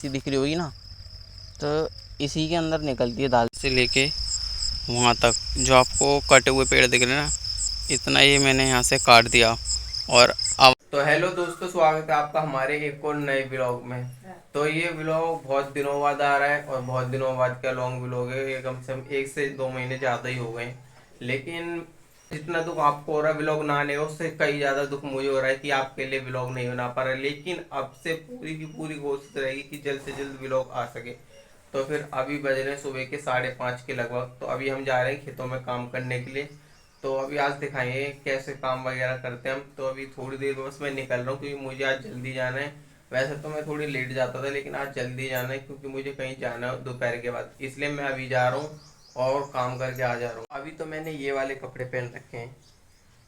सी दिख रही होगी ना, तो इसी के अंदर निकलती है दाल से लेके वहाँ तक। जो आपको कटे हुए पेड़ दिख रहे हैं ना, इतना ये मैंने यहाँ से काट दिया। और अब तो हेलो दोस्तों, स्वागत है आपका हमारे एक और नए ब्लॉग में। तो ये ब्लॉग बहुत दिनों बाद आ रहा है, और बहुत दिनों बाद का लॉन्ग ब्लॉग है। ये कम से कम 1 से 2 महीने ज़्यादा ही हो गए। लेकिन जितना दुख आपको हो रहा है ब्लॉग ना आने का, उससे कई ज़्यादा दुख मुझे हो रहा है कि आपके लिए ब्लॉग नहीं बना पा रहा है। लेकिन अब से पूरी की पूरी कोशिश रहेगी कि जल्द से जल्द ब्लॉग आ सके। तो फिर अभी बज रहे हैं सुबह के 5:30 के लगभग। तो अभी हम जा रहे हैं खेतों में काम करने के लिए। तो अभी आज दिखाएंगे कैसे काम वगैरह करते हैं हम। तो अभी थोड़ी देर में बस मैं निकल रहा हूँ, क्योंकि मुझे आज जल्दी जाना है। वैसे तो मैं थोड़ी लेट जाता था, लेकिन आज जल्दी जाना है क्योंकि मुझे कहीं जाना है दोपहर के बाद, इसलिए मैं अभी जा रहा हूँ और काम करके आ जा रहा हूँ। अभी तो मैंने ये वाले कपड़े पहन रखे हैं,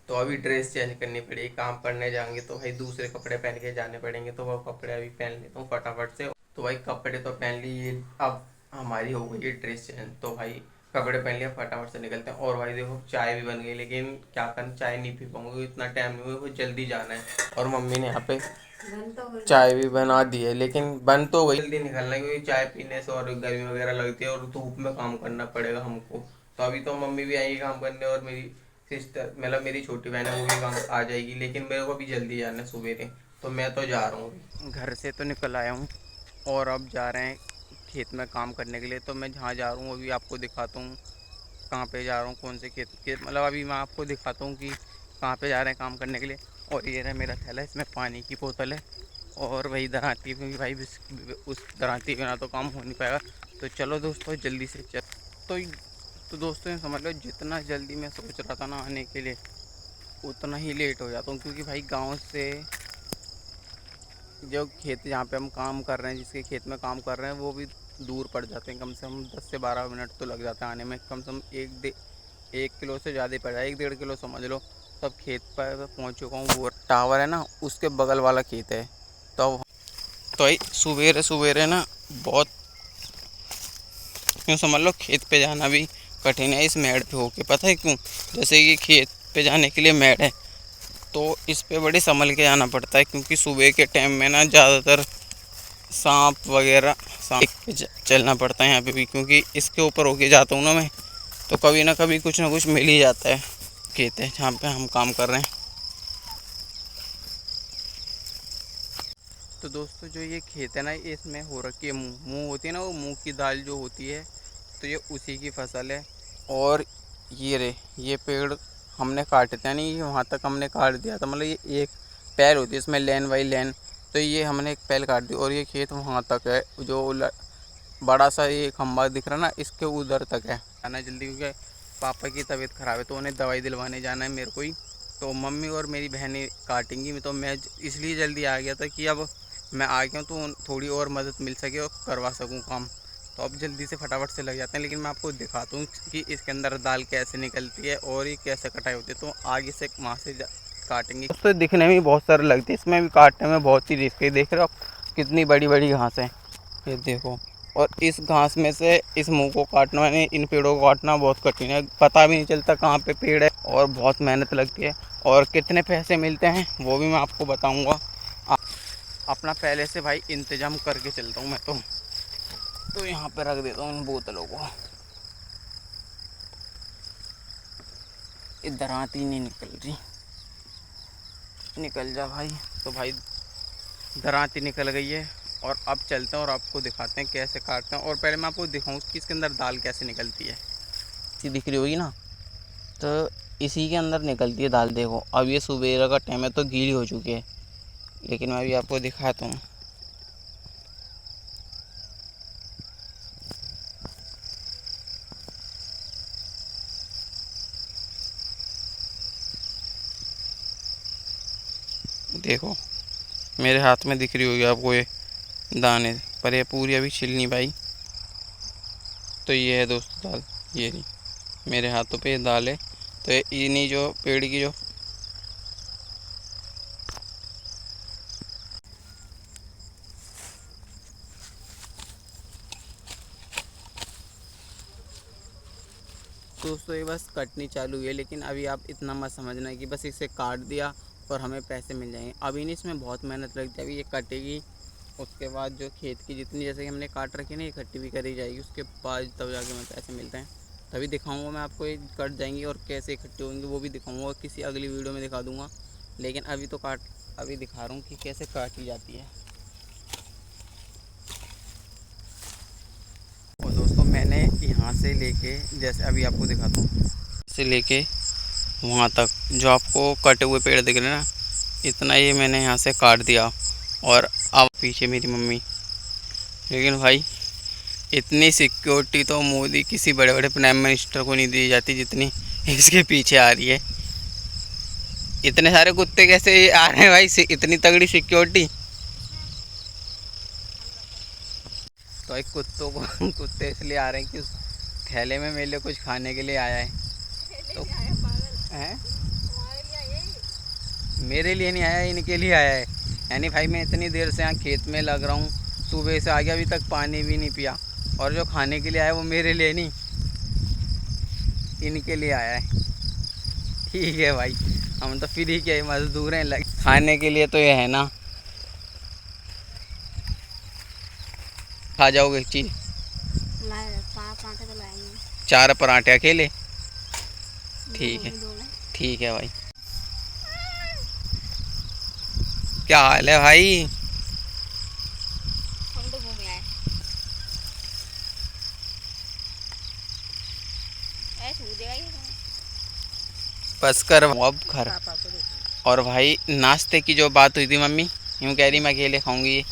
तो अभी ड्रेस चेंज करनी पड़ेगी। काम करने जाएंगे तो भाई दूसरे कपड़े पहन के जाने पड़ेंगे, तो वो कपड़े अभी पहन लेता हूँ फटाफट से। तो भाई कपड़े तो पहन लिए, अब हमारी हो गई है ड्रेस चेंज। तो भाई कपड़े पहन लिया, फटाफट से निकलते हैं। और भाई देखो चाय भी बन गई, लेकिन क्या करना, चाय नहीं पी पाऊंगी, इतना टाइम नहीं हुआ, वो जल्दी जाना है। और मम्मी ने यहाँ पे चाय भी बना दी है, लेकिन बन तो गई, जल्दी निकलना है क्योंकि चाय पीने से और गर्मी वगैरह लगती है और धूप में काम करना पड़ेगा हमको। तो अभी तो मम्मी भी आएगी काम करने, और मेरी सिस्टर मतलब मेरी छोटी बहन है, वो भी काम आ जाएगी। लेकिन मेरे को भी जल्दी जाना है सवेरे, तो मैं तो जा रहा हूँ अभी। घर से तो निकल आया हूँ और अब जा रहे हैं खेत में काम करने के लिए। तो मैं जहाँ जा रहा हूँ अभी आपको दिखाता हूँ कहाँ पे जा रहा हूँ, कौन से खेत खेत मतलब अभी मैं आपको दिखाता हूँ कि कहाँ पे जा रहे हैं काम करने के लिए। और ये रहा मेरा थैला, इसमें पानी की बोतल है, और वही दराती, क्योंकि भाई उस दराती के बिना तो काम हो नहीं पाएगा। तो चलो दोस्तों जल्दी से चल। तो तो दोस्तों समझ लो, जितना जल्दी मैं सोच रहा था ना आने के लिए, उतना ही लेट हो जाता हूँ। क्योंकि भाई गांव से जो खेत जहाँ पे हम काम कर रहे हैं, जिसके खेत में काम कर रहे हैं, वो भी दूर पड़ जाते हैं। कम से कम 10 से 12 मिनट तो लग जाते हैं आने में। कम से कम 1 किलो से ज़्यादा ही पड़ जाए, 1-1.5 किलो समझ लो। तब खेत पर पहुँच चुका हूँ। वो टावर है ना, उसके बगल वाला खेत है। तो भाई सवेरे सवेरे ना बहुत, क्यों समझ लो, खेत पे जाना भी कठिन है इस मेड़ पे होके। पता है क्यों? जैसे कि खेत पे जाने के लिए मेड़ है, तो इस पे बड़े संभल के जाना पड़ता है, क्योंकि सुबह के टाइम में ना ज़्यादातर सांप वगैरह, सांप पे चलना पड़ता है यहाँ पे भी, क्योंकि इसके ऊपर होके जाता हूँ ना मैं। तो कभी ना कभी कुछ ना कुछ मिल ही जाता है। खेत है जहाँ पे हम काम कर रहे हैं। तो दोस्तों जो ये खेत है ना, इसमें हो रखी है मूंग। मूंग होती है ना, वो मूंग की दाल जो होती है, तो ये उसी की फसल है। और ये पेड़ हमने काटे थे, यानी वहाँ तक हमने काट दिया था। मतलब ये एक पैल होती है, इसमें लेन बाई लेन। तो ये हमने एक पैल काट दी, और ये खेत वहाँ तक है। जो बड़ा सा ये खंबा दिख रहा है ना, इसके उधर तक है। आना जल्दी, क्योंकि पापा की तबीयत ख़राब है, तो उन्हें दवाई दिलवाने जाना है मेरे को ही। तो मम्मी और मेरी बहनें काटेंगी, तो मैं इसलिए जल्दी आ गया था कि अब मैं आ गया हूँ तो थोड़ी और मदद मिल सके और करवा सकूँ काम। तो अब जल्दी से फटाफट से लग जाते हैं। लेकिन मैं आपको दिखाता हूँ कि इसके अंदर दाल कैसे निकलती है और ये कैसे कटाई होती है। तो आगे से वहाँ से काटेंगे। तो दिखने में बहुत सारे लगती है, इसमें भी काटने में बहुत ही रिस्क है। देख रहे हो आप कितनी बड़ी बड़ी घास है, ये देखो। और इस घास में से इस मुंह को काटना, यानी इन पेड़ों को काटना बहुत कठिन है। पता भी नहीं चलता कहाँ पे पेड़ है, और बहुत मेहनत लगती है। और कितने पैसे मिलते हैं वो भी मैं आपको बताऊँगा। अपना पहले से भाई इंतज़ाम करके चलता हूँ मैं तो यहाँ पे रख देता हूँ इन बोतलों को। इधर आती नहीं निकल रही, निकल जा भाई। तो भाई दराती निकल गई है, और अब चलते हैं और आपको दिखाते हैं कैसे काटते हैं। और पहले मैं आपको दिखाऊँ कि इसके अंदर दाल कैसे निकलती है। सी दिख रही होगी ना, तो इसी के अंदर निकलती है दाल। देखो अब ये सुबह का टाइम है तो गीली हो चुकी है, लेकिन मैं अभी आपको दिखाता हूँ। देखो मेरे हाथ में दिख रही होगी आपको ये दाने, पर ये पूरी अभी छिल नहीं पाई। तो ये है दोस्तों दाल, ये रही मेरे हाथों पे ये दाल है। तो ये इन्हीं जो पेड़ की जो दोस्तों ये बस कटनी चालू हुई है। लेकिन अभी आप इतना मत समझना कि बस इसे काट दिया और हमें पैसे मिल जाएंगे। अभी नहीं, इसमें बहुत मेहनत लगती है। अभी ये कटेगी उसके बाद जो खेत की जितनी जैसे कि हमने काट रखी ना इकट्ठी भी करी जाएगी, उसके बाद तब जाके मैं पैसे मिलते हैं तभी दिखाऊंगा मैं आपको, ये कट जाएंगी और कैसे इकट्ठे होंगे वो भी दिखाऊंगा, किसी अगली वीडियो में दिखा दूंगा। लेकिन अभी दिखा रहा हूँ कि कैसे काटी जाती है। और दोस्तों मैंने यहाँ से लेके, जैसे अभी आपको दिखाता हूँ, से लेके वहाँ तक जो आपको कटे हुए पेड़ दिख रहे हैं ना, इतना ये मैंने यहाँ से काट दिया। और अब पीछे मेरी मम्मी। लेकिन भाई इतनी सिक्योरिटी तो मोदी किसी बड़े बड़े प्राइम मिनिस्टर को नहीं दी जाती जितनी इसके पीछे आ रही है। इतने सारे कुत्ते कैसे आ रहे हैं भाई, इतनी तगड़ी सिक्योरिटी। तो एक कुत्तों को कुत्ते इसलिए आ रहे हैं कि उस थैले में मेरे लिए कुछ खाने के लिए आया है। तो हैं, मेरे लिए नहीं आया, इनके लिए आया है। यानी भाई मैं इतनी देर से यहाँ खेत में लग रहा हूँ, सुबह से आ गया, अभी तक पानी भी नहीं पिया, और जो खाने के लिए आया वो मेरे लिए नहीं, इनके लिए आया है। ठीक है भाई, हम तो फ्री के मजदूर हैं, खाने के लिए तो ये है ना। खा जाओगे एक चीज़? 4 पराठे तो लाएंगे। 4 पराठे अकेले? ठीक है, ठीक है भाई। क्या हाल है भाई? हम तो घूम आए। ऐसे हो जाएगा ये। बस कर अब घर। और भाई नाश्ते की जो बात हुई थी, मम्मी यूँ कह रही मैं अकेले खाऊंगी, ये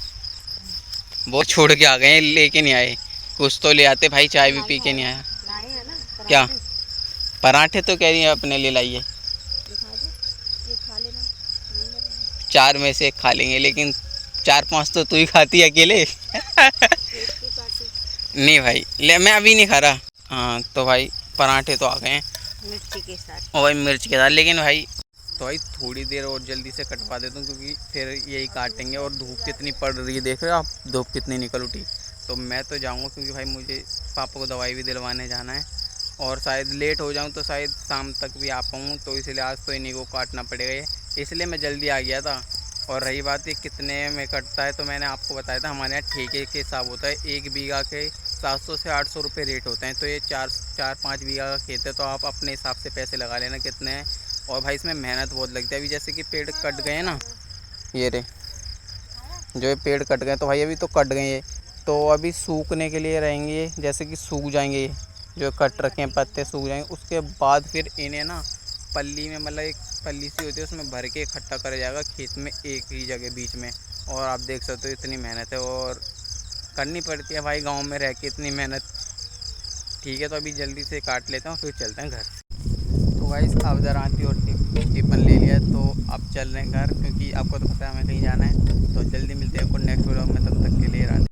वो छोड़ के आ गए हैं, लेके नहीं आए। कुछ तो ले आते भाई, चाय भी पी के नहीं आया। लाए हैं ना क्या पराठे। पराठे तो कह रही है अपने लिए लाइए। दिखा दो, ये खा लेना। नहीं लगा। 4 में से 1 खा लेंगे, लेकिन 4-5 तो तू ही खाती है अकेले। पेट की पार्टी। नहीं भाई, ले मैं अभी नहीं खा रहा। हाँ तो भाई पराठे तो आ गए हैं, मिर्ची के साथ। और भाई मिर्च के साथ। लेकिन भाई तो भाई थोड़ी देर और जल्दी से कटवा देता हूँ, क्योंकि फिर यही काटेंगे। और धूप कितनी पड़ रही है, देख रहे हो आप, धूप कितनी निकल उठी। तो मैं तो जाऊँगा, क्योंकि भाई मुझे पापा को दवाई भी दिलवाने जाना है, और शायद लेट हो जाऊँ तो शायद शाम तक भी आ पाऊँ। तो इसलिए आज तो इन्हीं को काटना पड़ेगा ये, इसलिए मैं जल्दी आ गया था। और रही बात ये कितने में कटता है, तो मैंने आपको बताया था हमारे यहाँ ठेके के हिसाब होता है, 1 बीघा के 700 से 800 रुपये रेट होते हैं। तो ये 4-5 बीघा का खेत है, तो आप अपने हिसाब से पैसे लगा लेना कितने हैं। और भाई इसमें मेहनत बहुत लगती है। अभी जैसे कि पेड़ कट गए ना, ये रे जो ये पेड़ कट गए, तो भाई अभी तो कट गए ये, तो अभी सूखने के लिए रहेंगे ये, जैसे कि सूख जाएंगे ये जो कट रखे हैं पत्ते सूख जाएंगे। उसके बाद फिर इन्हें ना पल्ली में, मतलब एक पल्ली सी होती है उसमें भर के इकट्ठा करा जाएगा खेत में, एक ही जगह बीच में। और आप देख सकते हो इतनी मेहनत है, और करनी पड़ती है भाई गांव में रह के इतनी मेहनत। ठीक है, तो अभी जल्दी से काट लेते हैं, फिर चलते हैं घर। तो भाई अब जरा आती और टिफिन ले लिया, तो अब चल रहे हैं घर, क्योंकि आपको तो पता है हमें कहीं जाना है। तो जल्दी